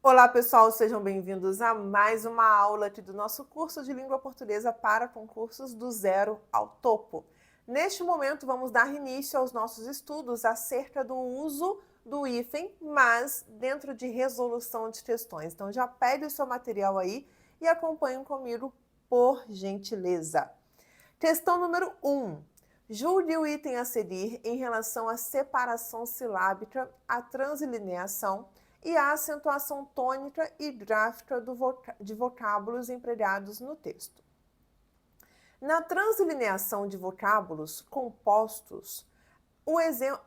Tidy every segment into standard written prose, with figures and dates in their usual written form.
Olá, pessoal, sejam bem-vindos a mais uma aula aqui do nosso curso de língua portuguesa para concursos do zero ao topo. Neste momento, vamos dar início aos nossos estudos acerca do uso do hífen, mas dentro de resolução de questões. Então, já pegue o seu material aí e acompanhem comigo, por gentileza. Questão número 1. Julgue o item a seguir em relação à separação silábica, à translineação e à acentuação tônica e gráfica de vocábulos empregados no texto. Na translineação de vocábulos compostos,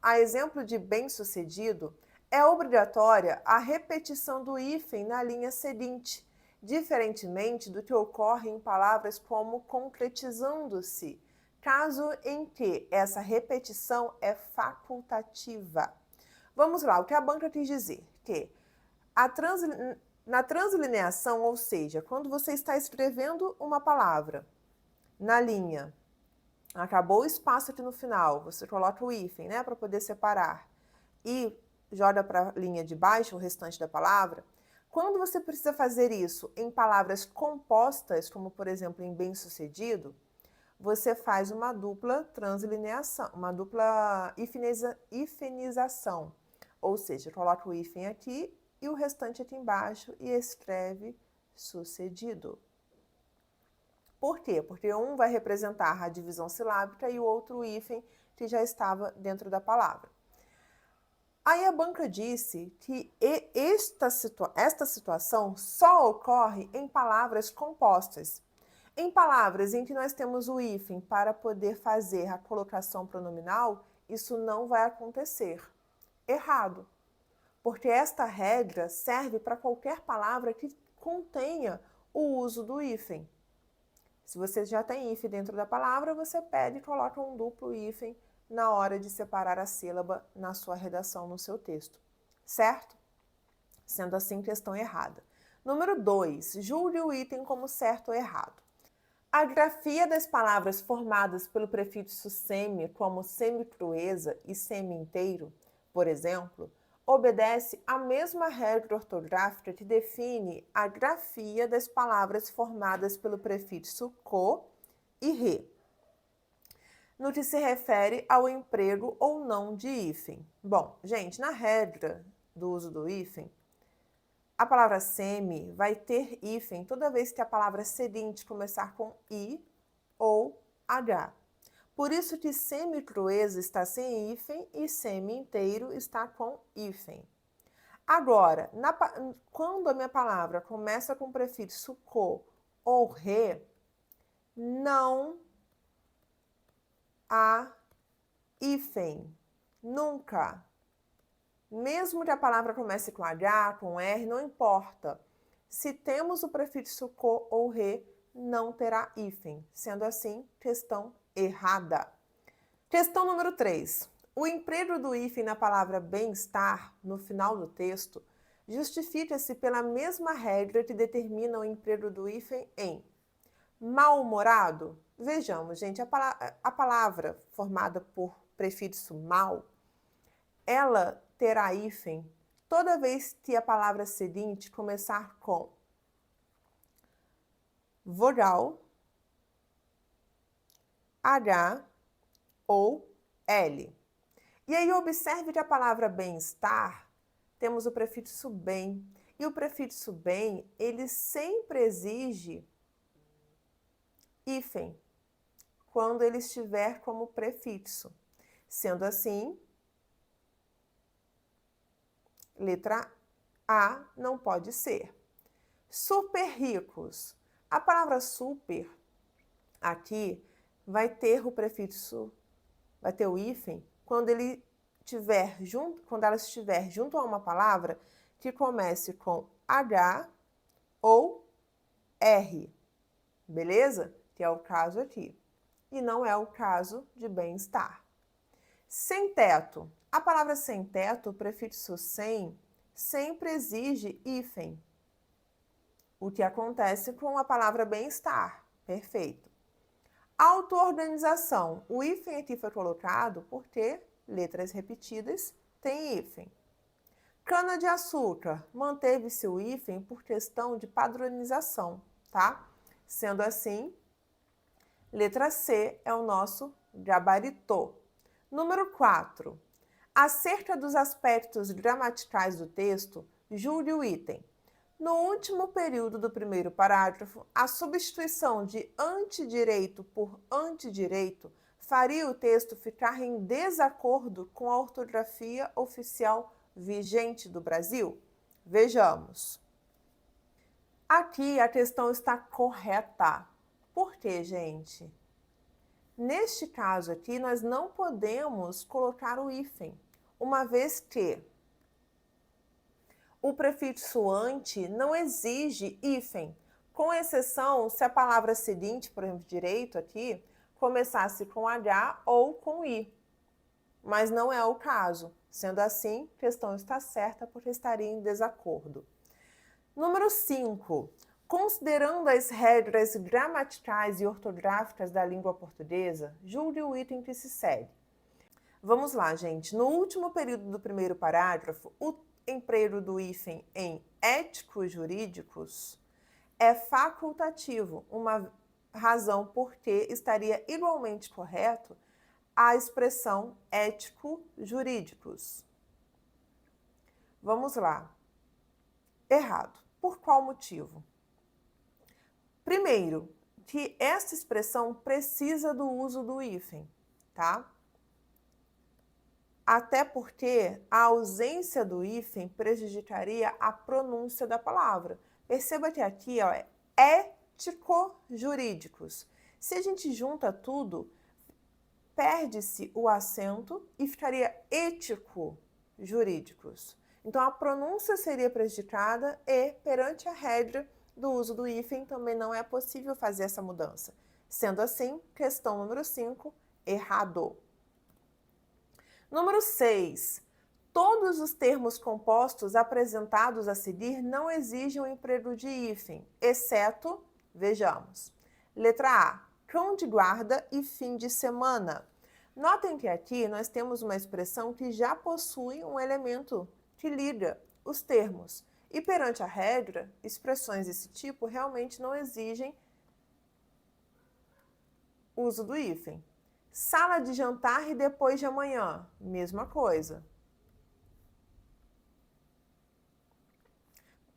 a exemplo de bem-sucedido, é obrigatória a repetição do hífen na linha seguinte, diferentemente do que ocorre em palavras como concretizando-se, caso em que essa repetição é facultativa. Vamos lá, o que a banca quis dizer? Que na translineação, ou seja, quando você está escrevendo uma palavra na linha, acabou o espaço aqui no final, você coloca o hífen, né, para poder separar, e joga para a linha de baixo o restante da palavra. Quando você precisa fazer isso em palavras compostas, como por exemplo em bem-sucedido, você faz uma dupla translineação, uma dupla hifenização. Ou seja, coloca o hífen aqui e o restante aqui embaixo e escreve sucedido. Por quê? Porque um vai representar a divisão silábica e o outro o hífen que já estava dentro da palavra. Aí a banca disse que esta situação só ocorre em palavras compostas. Em palavras em que nós temos o hífen para poder fazer a colocação pronominal, isso não vai acontecer. Errado. Porque esta regra serve para qualquer palavra que contenha o uso do hífen. Se você já tem hífen dentro da palavra, você pega e coloca um duplo hífen na hora de separar a sílaba na sua redação, no seu texto. Certo? Sendo assim, questão errada. Número 2. Julgue o item como certo ou errado. A grafia das palavras formadas pelo prefixo semi, como semicrueza e semi-inteiro, por exemplo, obedece à mesma regra ortográfica que define a grafia das palavras formadas pelo prefixo co e re, no que se refere ao emprego ou não de hífen. Bom, gente, na regra do uso do hífen, a palavra semi vai ter hífen toda vez que a palavra seguinte começar com i ou h. Por isso que semicrueza está sem hífen e semi-inteiro está com hífen. Agora, quando a minha palavra começa com o prefixo co ou re, não há hífen. Nunca. Mesmo que a palavra comece com H, com R, não importa. Se temos o prefixo co ou re, não terá hífen. Sendo assim, questão errada. Questão número 3. O emprego do hífen na palavra bem-estar, no final do texto, justifica-se pela mesma regra que determina o emprego do hífen em mal-humorado. Vejamos, gente, a palavra formada por prefixo mal, ela terá hífen toda vez que a palavra seguinte começar com vogal, H ou L. E aí observe que a palavra bem-estar, temos o prefixo bem. E o prefixo bem, ele sempre exige hífen, quando ele estiver como prefixo. Sendo assim, letra A não pode ser. Super ricos. A palavra super aqui vai ter o prefixo, vai ter o hífen quando quando ela estiver junto a uma palavra que comece com H ou R. Beleza? Que é o caso aqui. E não é o caso de bem-estar. Sem teto. A palavra sem teto, o prefixo sem, sempre exige hífen. O que acontece com a palavra bem-estar. Perfeito. Auto-organização. O hífen aqui foi colocado porque letras repetidas têm hífen. Cana-de-açúcar manteve-se o hífen por questão de padronização, tá? Sendo assim, letra C é o nosso gabarito. Número 4. Acerca dos aspectos gramaticais do texto, julgue o item. No último período do primeiro parágrafo, a substituição de antidireito por antidireito faria o texto ficar em desacordo com a ortografia oficial vigente do Brasil? Vejamos. Aqui a questão está correta. Por quê, gente? Neste caso aqui, nós não podemos colocar o hífen, uma vez que o prefixo ante não exige hífen, com exceção se a palavra seguinte, por exemplo, direito aqui, começasse com H ou com I. Mas não é o caso. Sendo assim, a questão está certa porque estaria em desacordo. Número 5. Considerando as regras gramaticais e ortográficas da língua portuguesa, julgue o item que se segue. Vamos lá, gente. No último período do primeiro parágrafo, o emprego do hífen em éticos jurídicos é facultativo, uma razão porque estaria igualmente correto a expressão ético-jurídicos. Vamos lá. Errado. Por qual motivo? Primeiro, que esta expressão precisa do uso do hífen, tá? Até porque a ausência do hífen prejudicaria a pronúncia da palavra. Perceba que aqui ó, é ético-jurídicos. Se a gente junta tudo, perde-se o acento e ficaria ético-jurídicos. Então, a pronúncia seria prejudicada e, perante a regra do uso do hífen, também não é possível fazer essa mudança. Sendo assim, questão número 5, errado. Número 6. Todos os termos compostos apresentados a seguir não exigem o emprego de hífen, exceto, vejamos, letra A, cão de guarda e fim de semana. Notem que aqui nós temos uma expressão que já possui um elemento que liga os termos. E perante a regra, expressões desse tipo realmente não exigem uso do hífen. Sala de jantar e depois de amanhã, mesma coisa.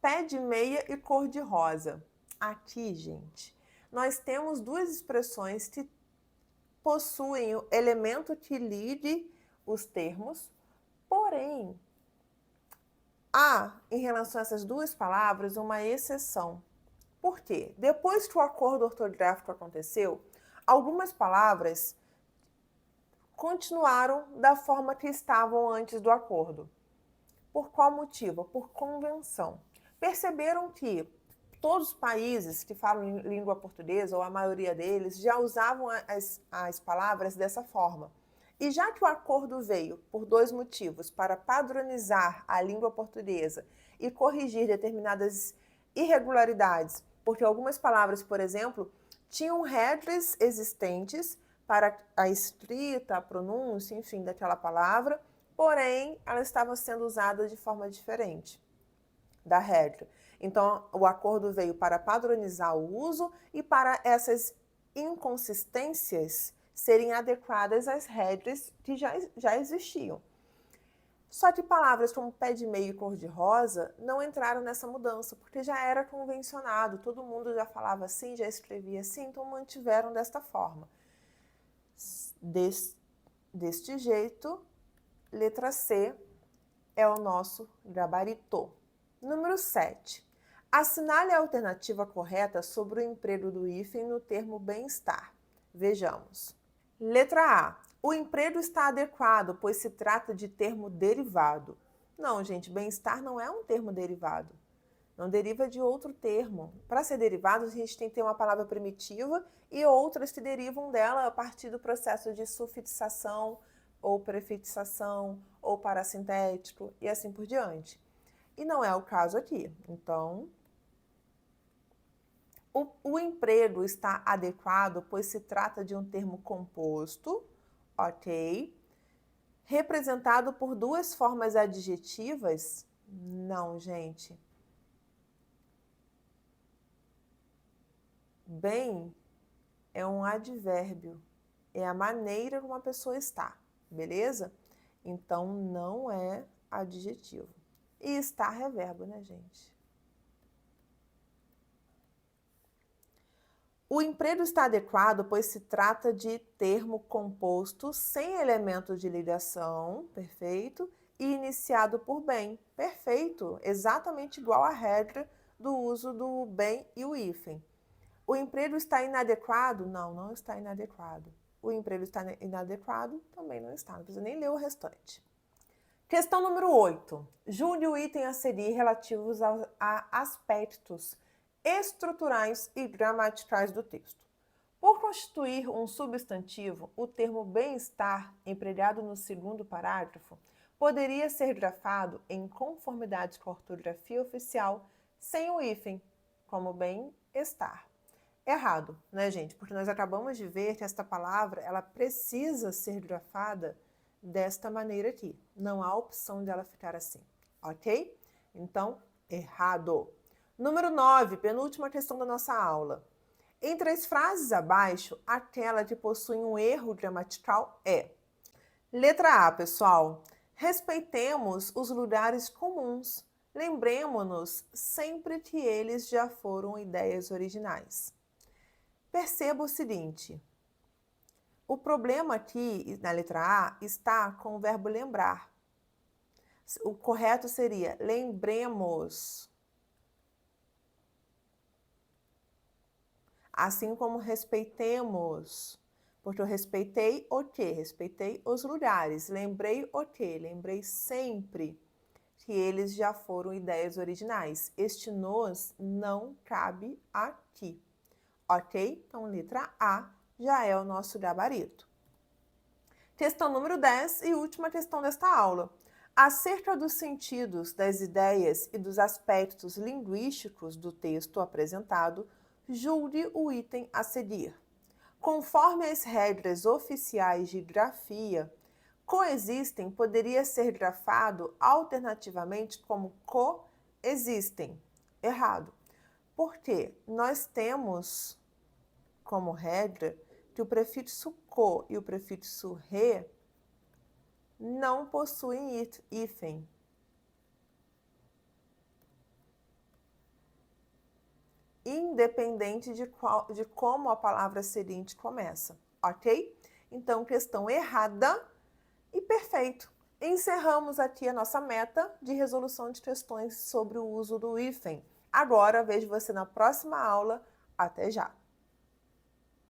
Pé de meia e cor de rosa. Aqui, gente, nós temos duas expressões que possuem o elemento que ligue os termos, porém, há, em relação a essas duas palavras, uma exceção. Por quê? Depois que o acordo ortográfico aconteceu, algumas palavras continuaram da forma que estavam antes do acordo. Por qual motivo? Por convenção. Perceberam que todos os países que falam língua portuguesa, ou a maioria deles, já usavam as palavras dessa forma. E já que o acordo veio por dois motivos, para padronizar a língua portuguesa e corrigir determinadas irregularidades, porque algumas palavras, por exemplo, tinham regras existentes para a escrita, a pronúncia, enfim, daquela palavra, porém, elas estavam sendo usadas de forma diferente da regra. Então, o acordo veio para padronizar o uso e para essas inconsistências serem adequadas às regras que já existiam. Só que palavras como pé de meia e cor de rosa não entraram nessa mudança, porque já era convencionado, todo mundo já falava assim, já escrevia assim, então mantiveram desta forma. Deste jeito, letra C é o nosso gabarito. Número 7. Assinale a alternativa correta sobre o emprego do hífen no termo bem-estar. Vejamos. Letra A. O emprego está adequado, pois se trata de termo derivado. Não, gente, bem-estar não é um termo derivado. Não deriva de outro termo. Para ser derivado, a gente tem que ter uma palavra primitiva e outras que derivam dela a partir do processo de sufixação ou prefixação ou parasintético e assim por diante. E não é o caso aqui. Então, o emprego está adequado, pois se trata de um termo composto, ok, representado por duas formas adjetivas, Não, gente. Bem é um advérbio, é a maneira como uma pessoa está, beleza? Então, não é adjetivo. E estar é verbo, né, gente? O emprego está adequado, pois se trata de termo composto sem elementos de ligação, perfeito, e iniciado por bem, perfeito, exatamente igual à regra do uso do bem e o hífen. O emprego está inadequado? Não, não está inadequado. O emprego está inadequado? Também não está, não precisa nem ler o restante. Questão número 8. Julgue o item a seguir relativos a aspectos estruturais e gramaticais do texto. Por constituir um substantivo, o termo bem-estar, empregado no segundo parágrafo, poderia ser grafado em conformidade com a ortografia oficial sem o hífen, como bem-estar. Errado, né, gente? Porque nós acabamos de ver que esta palavra ela precisa ser grafada desta maneira aqui. Não há opção dela ficar assim, ok? Então, errado. Número 9, penúltima questão da nossa aula. Entre as frases abaixo, aquela que possui um erro gramatical é. Letra A, pessoal. Respeitemos os lugares comuns. Lembremos-nos sempre que eles já foram ideias originais. Perceba o seguinte. O problema aqui, na letra A, está com o verbo lembrar. O correto seria lembremos. Assim como respeitemos. Porque eu respeitei o quê? Respeitei os lugares. Lembrei o quê? Lembrei sempre que eles já foram ideias originais. Este nos não cabe aqui. Ok? Então, letra A já é o nosso gabarito. Questão número 10 e última questão desta aula. Acerca dos sentidos, das ideias e dos aspectos linguísticos do texto apresentado, julgue o item a seguir. Conforme as regras oficiais de grafia, coexistem poderia ser grafado alternativamente como coexistem. Errado. Porque nós temos como regra que o prefixo co e o prefixo re não possuem hífen. Independente de como a palavra seguinte começa, ok? Então, questão errada e perfeito. Encerramos aqui a nossa meta de resolução de questões sobre o uso do hífen. Agora, vejo você na próxima aula. Até já!